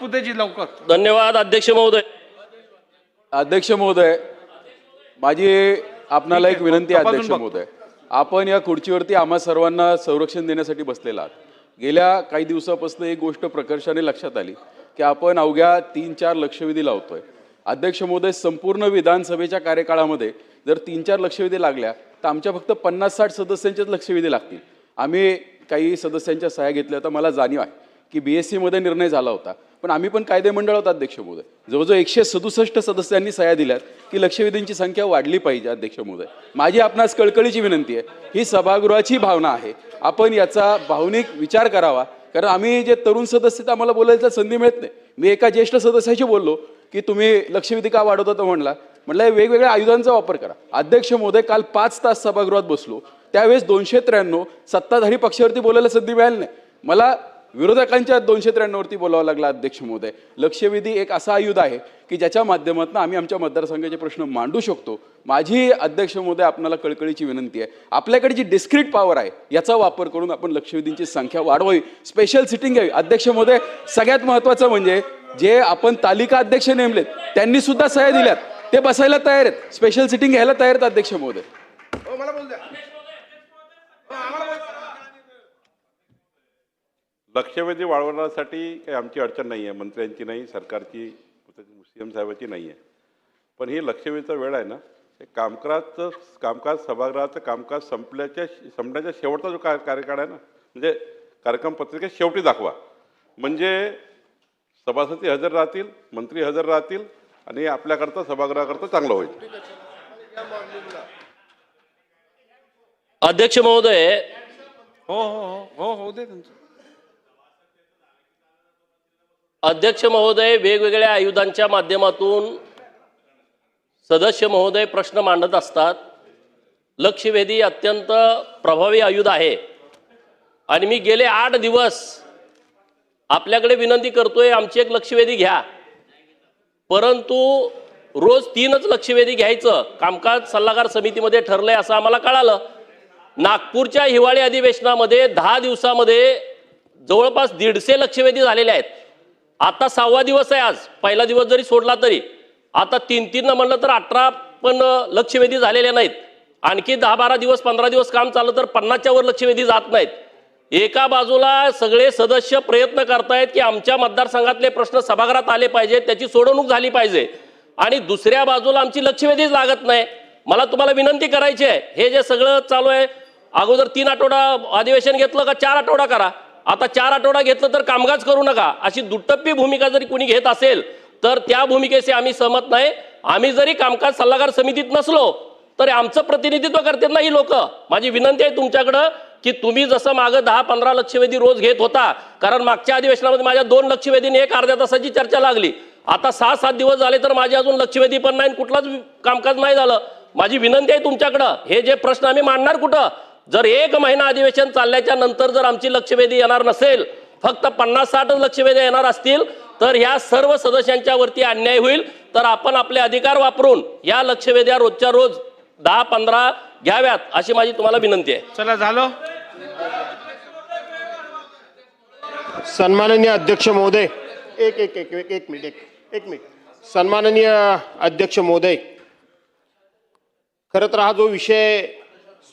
पुतेजी लवकर. धन्यवाद अध्यक्ष महोदय. अध्यक्ष महोदय, माझी आपणाला एक विनंती आहे. तपासून अध्यक्ष बघतो. महोदय, आपण या खुर्चीवरती आम्हा सर्वांना संरक्षण देण्यासाठी बसलेला आहात. गेल्या काही दिवसापासून एक गोष्ट प्रकर्षाने लक्षात आली की आपण अवघ्या 3-4 लक्षवेधी लावतोय. अध्यक्ष महोदय, संपूर्ण विधानसभेच्या कार्यकाळामध्ये जर 3-4 लक्षवेधी लागल्या तर आमच्या फक्त 50-60 सदस्यांचेच लक्षवेधी लागतील. आम्ही काही सदस्यांच्या सह्या घेतल्या. तर मला जाणीव आहे की BSc मध्ये निर्णय झाला होता, पण आम्ही पण कायदे मंडळात अध्यक्ष महोदय जवळजवळ 167 सदस्यांनी सह्या दिल्यात की लक्षवेधींची संख्या वाढली पाहिजे. अध्यक्ष महोदय, माझी आपणास कळकळीची विनंती आहे, ही सभागृहाची भावना आहे, आपण याचा भावनिक विचार करावा. कारण आम्ही जे तरुण सदस्य आहेत आम्हाला बोलायला संधी मिळत नाही. मी एका ज्येष्ठ सदस्याशी बोललो की तुम्ही लक्षवेधी का वाढवता, तर म्हटलं वेगवेगळ्या आयुधांचा वापर करा. अध्यक्ष महोदय, काल 5 तास सभागृहात बसलो, त्यावेळेस 293 सत्ताधारी पक्षावरती बोलायला संधी मिळाली नाही. मला विरोधकांच्या 293 वरती बोलावं लागलं. अध्यक्ष महोदय, लक्षवेधी एक असा आयुध आहे की ज्याच्या माध्यमातून आम्ही आमच्या मतदारसंघाचे प्रश्न मांडू शकतो. माझी अध्यक्ष महोदय आपल्याला कळकळीची विनंती आहे, आपल्याकडे जी डिस्क्रीट पॉवर आहे याचा वापर करून आपण लक्षवेधींची संख्या वाढवावी, स्पेशल सिटिंग घ्यावी. अध्यक्ष महोदय, सगळ्यात महत्त्वाचं म्हणजे जे आपण तालिका अध्यक्ष नेमलेत त्यांनी सुद्धा सह्या दिल्यात, ते बसायला तयार आहेत, स्पेशल सिटिंग घ्यायला तयार आहेत. अध्यक्ष महोदय, लक्षवेधी वाढवण्यासाठी काही आमची अडचण नाही आहे, मंत्र्यांची नाही, सरकारची, CM साहेबांची नाही आहे. पण ही लक्षवेधीचा वेळ आहे ना, हे कामकाज सभागृहाचं कामकाज संपण्याच्या शेवटचा जो कार्यकाळ आहे ना, म्हणजे कार्यक्रम पत्रिकेत शेवटी दाखवा, म्हणजे सभासद हजर राहतील, मंत्री हजर राहतील आणि आपल्याकरता सभागृहाकरता चांगलं होईल. अध्यक्ष महोदय, हो हो हो हो दे त्यांचं. अध्यक्ष महोदय, वेगवेगळ्या आयुधांच्या माध्यमातून सदस्य महोदय प्रश्न मांडत असतात. लक्षवेधी अत्यंत प्रभावी आयुध आहे आणि मी गेले 8 दिवस आपल्याकडे विनंती करतोय, आमची एक लक्षवेधी घ्या. परंतु रोज 3च लक्षवेधी घ्यायचं कामकाज सल्लागार समितीमध्ये ठरलंय असं आम्हाला कळालं. नागपूरच्या हिवाळी अधिवेशनामध्ये 10 दिवसामध्ये जवळपास 150 लक्षवेधी झालेले आहेत. आता 6वा दिवस आहे. आज पहिला दिवस जरी सोडला तरी आता 3-3 म्हणलं तर 18 पण लक्षवेधी झालेले नाहीत. आणखी 10-12 दिवस 15 दिवस काम चाललं तर 50च्या वर लक्षवेधी जात नाहीत. एका बाजूला सगळे सदस्य प्रयत्न करतायत की आमच्या मतदारसंघातले प्रश्न सभागृहात आले पाहिजे, त्याची सोडवणूक झाली पाहिजे, आणि दुसऱ्या बाजूला आमची लक्षवेधीच लागत नाही. मला तुम्हाला विनंती करायची आहे, हे जे सगळं चालू आहे, अगोदर 3 आठवडा अधिवेशन घेतलं का 4 आठवडा करा. आता 4 आठवडा घेतलं तर कामकाज करू नका, अशी दुटप्पी भूमिका जरी कोणी घेत असेल तर त्या भूमिकेशी आम्ही सहमत नाही. आम्ही जरी कामकाज सल्लागार समितीत नसलो तर आमचं प्रतिनिधित्व करतात ना ही लोक. माझी विनंती आहे तुमच्याकडं की तुम्ही जसं मागं 10-15 लक्षवेधी रोज घेत होता, कारण मागच्या अधिवेशनामध्ये माझ्या 2 लक्षवेधीने एक अर्ध्या तासाची चर्चा लागली. आता 6-7 दिवस झाले तर माझे अजून लक्षवेधी पण नाही, कुठलाच कामकाज नाही झालं. माझी विनंती आहे तुमच्याकडं, हे जे प्रश्न आम्ही मांडणार कुठं, जर 1 महिना अधिवेशन चालल्याच्या नंतर जर आमची लक्षवेधी येणार नसेल, फक्त 50-60 लक्षवेधी येणार असतील तर ह्या सर्व सदस्यांच्या वरती अन्याय होईल. तर आपण आपले अधिकार वापरून या लक्षवेध्या रोजच्या रोज 10-15 घ्याव्यात अशी माझी तुम्हाला विनंती आहे. चला झालं. सन्माननीय अध्यक्ष महोदय, एक मिनिट. सन्माननीय अध्यक्ष महोदय, खरं तर हा जो विषय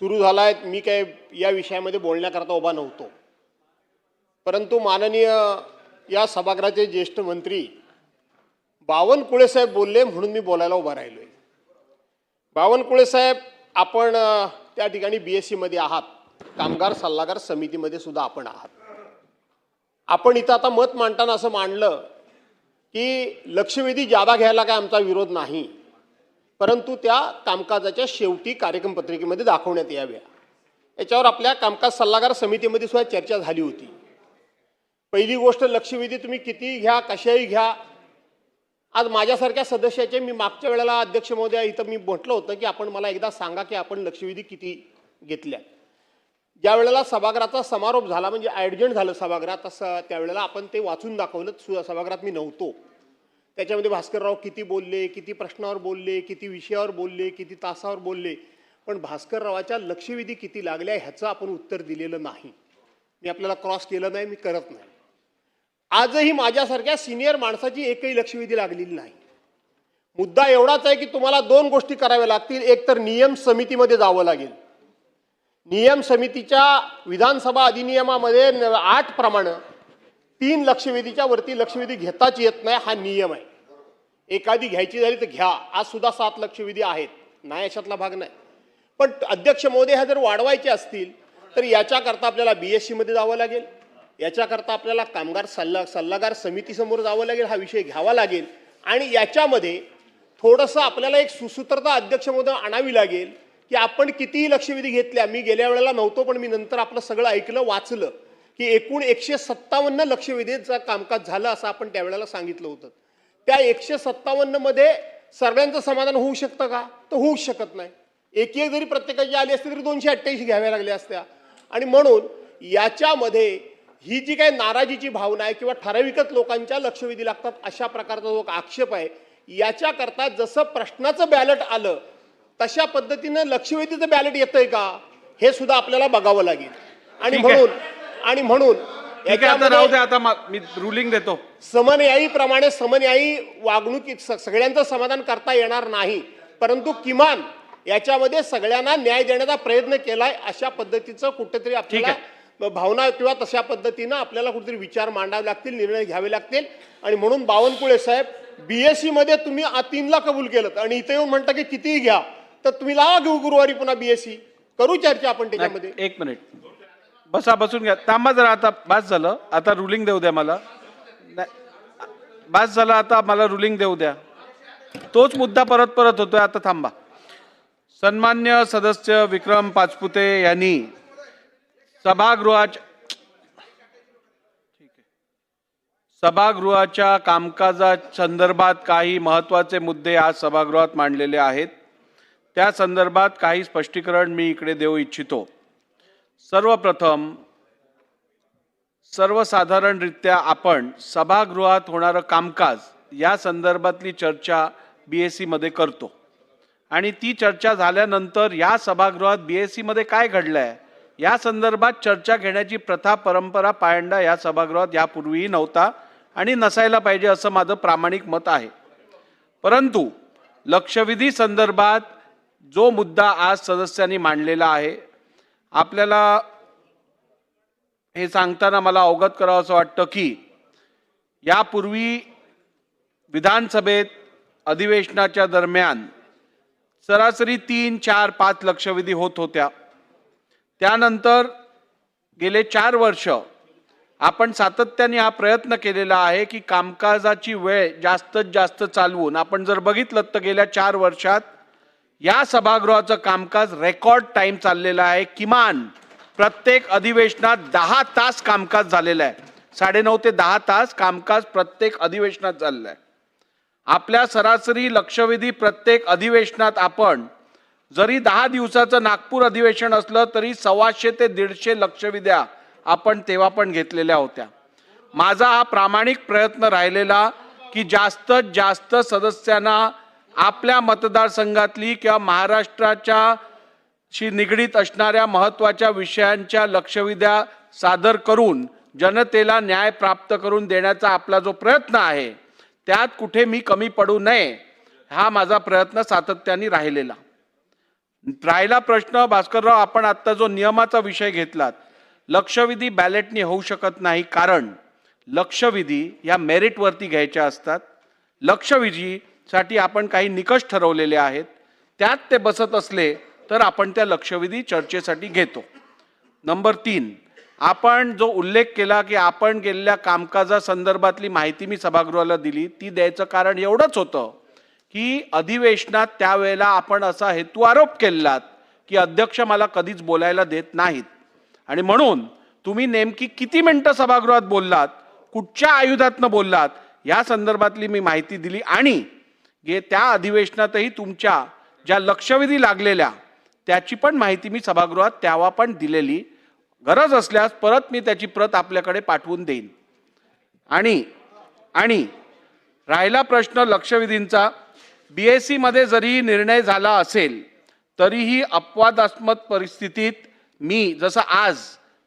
सुरू झाला आहे, मी काय या विषयामध्ये बोलण्याकरता उभा नव्हतो, परंतु माननीय या सभागृहाचे ज्येष्ठ मंत्री बावनकुळे साहेब बोलले म्हणून मी बोलायला उभा राहिलो आहे. बावनकुळे साहेब, आपण त्या ठिकाणी BSc मध्ये आहात, कामगार सल्लागार समितीमध्ये सुद्धा आपण आहात. आपण इथं आता मत मांडताना असं मांडलं की लक्षवेधी जादा घ्यायला काय आमचा विरोध नाही, परंतु त्या कामकाजाच्या शेवटी कार्यक्रम पत्रिकेमध्ये दाखवण्यात याव्या. याच्यावर आपल्या कामकाज सल्लागार समितीमध्ये सुद्धा चर्चा झाली होती. पहिली गोष्ट, लक्षवेधी तुम्ही किती घ्या, कशाही घ्या. आज माझ्यासारख्या सदस्याचे, मी मागच्या वेळेला अध्यक्ष महोदय इथं मी म्हटलं होतं की आपण मला एकदा सांगा की आपण लक्षवेधी किती घेतल्या. ज्या वेळेला सभागृहाचा समारोप झाला, म्हणजे ॲडजंट झालं सभागृहात, तसं त्यावेळेला आपण ते वाचून दाखवलं. सभागृहात मी नव्हतो, त्याच्यामध्ये भास्करराव किती बोलले, किती प्रश्नावर बोलले, किती विषयावर बोलले, किती तासावर बोलले, पण भास्कररावाच्या लक्षवेधी किती लागल्या ह्याचं आपण उत्तर दिलेलं नाही. मी आपल्याला क्रॉस केलं नाही, मी करत नाही. आजही माझ्यासारख्या सिनियर माणसाची एकही लक्षवेधी लागलेली नाही. मुद्दा एवढाच आहे की तुम्हाला दोन गोष्टी कराव्या लागतील. एक तर नियम समितीमध्ये जावं लागेल. नियम समितीच्या विधानसभा अधिनियमामध्ये 8 प्रमाणे 3 लक्षवेधीच्या वरती लक्षवेधी घेताच येत नाही, हा नियम आहे. एखादी घ्यायची झाली तर घ्या. आज सुद्धा 7 लक्षवेधी आहेत, नाही अशातला भाग नाही. पण अध्यक्ष महोदय ह्या जर वाढवायचे असतील तर याच्याकरता आपल्याला BSc मध्ये जावं लागेल. याच्याकरता आपल्याला कामगार सल्लागार समितीसमोर जावं लागेल, हा विषय घ्यावा लागेल. आणि याच्यामध्ये थोडंसं आपल्याला एक सुसूत्रता अध्यक्ष महोदय आणावी लागेल की आपण कितीही लक्षवेधी घेतल्या. मी गेल्या वेळेला नव्हतो, पण मी नंतर आपलं सगळं ऐकलं, वाचलं की एकूण 157 लक्षवेधीचं कामकाज झालं असं आपण त्यावेळेला सांगितलं होतं. त्या 157 मध्ये सर्वांचं समाधान होऊ शकतं का? तर होऊ शकत नाही. एक जरी प्रत्येकाची आली असती तरी 288 घ्याव्या लागल्या असत्या. आणि म्हणून याच्यामध्ये ही जी काही नाराजीची भावना आहे किंवा ठराविकच लोकांच्या लक्षवेधी लागतात अशा प्रकारचा जो आक्षेप आहे, याच्याकरता जसं प्रश्नाचं बॅलट आलं तशा पद्धतीनं लक्षवेधीचं बॅलट येतंय का हे सुद्धा आपल्याला बघावं लागेल. आणि म्हणून ठीक आहे, आता राहू दे. आता मी रुलिंग देतो. समन्यायीप्रमाणे समन्यायी वागणूक सगळ्यांचं समाधान करता येणार नाही, परंतु किमान याच्यामध्ये सगळ्यांना न्याय देण्याचा प्रयत्न केलाय अशा पद्धतीचं कुठेतरी आपल्याला भावना किंवा तशा पद्धतीनं आपल्याला कुठेतरी विचार मांडावे लागतील, निर्णय घ्यावे लागतील. आणि म्हणून बावनकुळे साहेब, BSc मध्ये तुम्ही 3ला कबूल केलं आणि इथे येऊन म्हणता की कितीही घ्या, तर तुम्ही लावा घेऊ गुरुवारी पुन्हा BSc करू चर्चा आपण त्याच्यामध्ये. एक मिनिट बसून घ्या. थांबा जरा. आता बस झालं. आता रुलिंग देऊ द्या मला. बस झालं, आता मला रुलिंग देऊ द्या. तोच मुद्दा परत होतोय. आता थांबा. सन्मान्य सदस्य विक्रम पाचपुते यांनी सभागृहाच्या कामकाजा संदर्भात काही महत्त्वाचे मुद्दे आज सभागृहात मांडलेले आहेत. त्या संदर्भात काही स्पष्टीकरण मी इकडे देऊ इच्छितो. सर्वप्रथम, सर्वसाधारणरित्या आपण सभागृहात होणारं कामकाज या संदर्भातली चर्चा BSc मध्ये करतो आणि ती चर्चा झाल्यानंतर या सभागृहात BSc मध्ये काय घडलंय या संदर्भात चर्चा घेण्याची प्रथा परंपरा पायंडा या सभागृहात यापूर्वीही नव्हता आणि नसायला पाहिजे असं माझं प्रामाणिक मत आहे. परंतु लक्षवेधी संदर्भात जो मुद्दा आज सदस्यांनी मांडलेला आहे, आपल्याला हे सांगताना मला अवगत करावं असं वाटतं की यापूर्वी विधानसभेत अधिवेशनाच्या दरम्यान सरासरी 3, 4, 5 लक्षवेधी होत होत्या. त्यानंतर गेले 4 वर्ष आपण सातत्याने हा प्रयत्न केलेला आहे की कामकाजाची वेळ जास्तीत जास्त चालवून, आपण जर बघितलं तर गेल्या 4 वर्षात या सभागृहाचं कामकाज रेकॉर्ड टाइम चाललेलं आहे. किमान प्रत्येक अधिवेशनात 10 तास कामकाज झालेलं आहे. 9.5 ते 10 तास कामकाज प्रत्येक अधिवेशनात चाललं आहे. आपल्या सरासरी लक्षवेधी प्रत्येक अधिवेशनात आपण जरी 10 दिवसाचं नागपूर अधिवेशन असलं तरी 125 ते 150 लक्षवेध्या आपण तेव्हा पण घेतलेल्या होत्या. माझा हा प्रामाणिक प्रयत्न राहिलेला की जास्तीत जास्त सदस्यांना आपल्या मतदारसंघातली किंवा महाराष्ट्राच्या शी निगडीत असणाऱ्या महत्त्वाच्या विषयांच्या लक्षवेध्या सादर करून जनतेला न्याय प्राप्त करून देण्याचा आपला जो प्रयत्न आहे त्यात कुठे मी कमी पडू नये हा माझा प्रयत्न सातत्याने राहिला प्रश्न. भास्करराव, आपण आता जो नियमाचा विषय घेतलात, लक्षवेधी बॅलेटने होऊ शकत नाही, कारण लक्षवेधी या मेरिटवरती घ्यायच्या असतात. लक्षवेधीसाठी आपण काही निकष ठरवलेले आहेत, त्यात ते बसत असले तर आपण त्या लक्षवेधी चर्चेसाठी घेतो. नंबर 3, आपण जो उल्लेख केला की आपण गेलेल्या कामकाजा संदर्भातली माहिती मी सभागृहाला दिली, ती द्यायचं कारण एवढंच होतं की अधिवेशनात त्यावेळेला आपण असा हेतू आरोप केलात की अध्यक्ष मला कधीच बोलायला देत नाहीत आणि म्हणून तुम्ही नेमकी किती मिनिटं सभागृहात बोललात, कुठच्या आयुधातनं बोललात या संदर्भातली मी माहिती दिली आणि त्या अधिवेशनातही तुमच्या ज्या लक्षवेधी लागलेल्या त्याची पण माहिती मी सभागृहात तेव्हा पण दिलेली. गरज असल्यास परत मी त्याची प्रत आपल्याकडे पाठवून देईन. आणि राहिला प्रश्न लक्षवेधींचा, BSc मध्ये जरी निर्णय झाला असेल तरीही अपवादास्पद परिस्थितीत मी जसं आज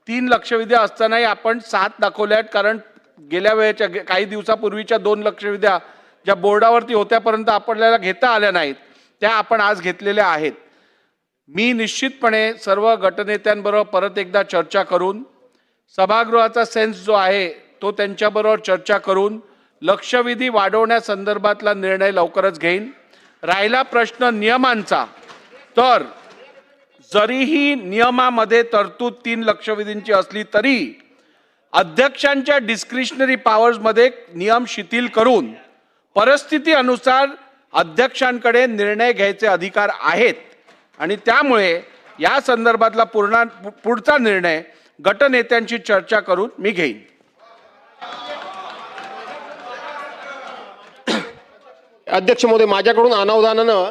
3 लक्षवेधी असतानाही आपण 7 दाखवल्यात, कारण गेल्या वेळेच्या काही दिवसापूर्वीच्या 2 लक्षवेध्या ज्या बोर्डावरती होत्यापर्यंत आपल्याला घेता आल्या नाहीत त्या आपण आज घेतलेल्या आहेत. मी निश्चितपणे सर्व गटनेत्यांबरोबर परत एकदा चर्चा करून सभागृहाचा सेन्स जो आहे तो त्यांच्याबरोबर चर्चा करून लक्षवेधी वाढवण्यासंदर्भातला निर्णय लवकरच घेईन. राहिला प्रश्न नियमांचा, तर जरीही नियमामध्ये तरतूद 3 लक्षवेधींची असली तरी अध्यक्षांच्या डिस्क्रिशनरी पॉवर्समध्ये नियम शिथिल करून परिस्थिती अनुसार अध्यक्षांकडे निर्णय घ्यायचे अधिकार आहेत आणि त्यामुळे या संदर्भातला पुढचा निर्णय गटनेत्यांशी चर्चा करून मी घेईन. अध्यक्ष महोदय, माझ्याकडून अनावधानानं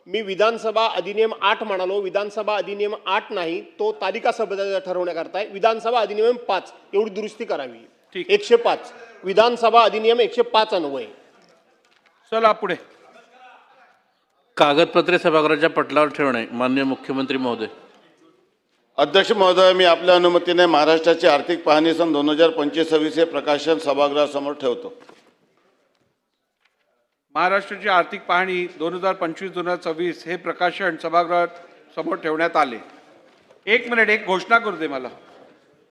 मी विधानसभा अधिनियम 8 म्हणालो. विधानसभा अधिनियम 8 नाही, तो तालिका सभा ठरवण्याकरता आहे. विधानसभा अधिनियम 5 एवढी दुरुस्ती करावी. ठीक. 105 विधानसभा अधिनियम 105 अन्वय. चला पुढे. कागदपत्रे सभागृहाच्या पटलावर ठेवणे. माननीय मुख्यमंत्री महोदय. अध्यक्ष महोदय, मी आपल्या अनुमतीने महाराष्ट्राची आर्थिक पाहणी सन 2025-26 हे प्रकाशन सभागृहासमोर ठेवतो. महाराष्ट्राची आर्थिक पाहणी 2025-2026 हे प्रकाशन सभागृहात समोर ठेवण्यात आले. एक मिनिट, एक घोषणा करू दे मला.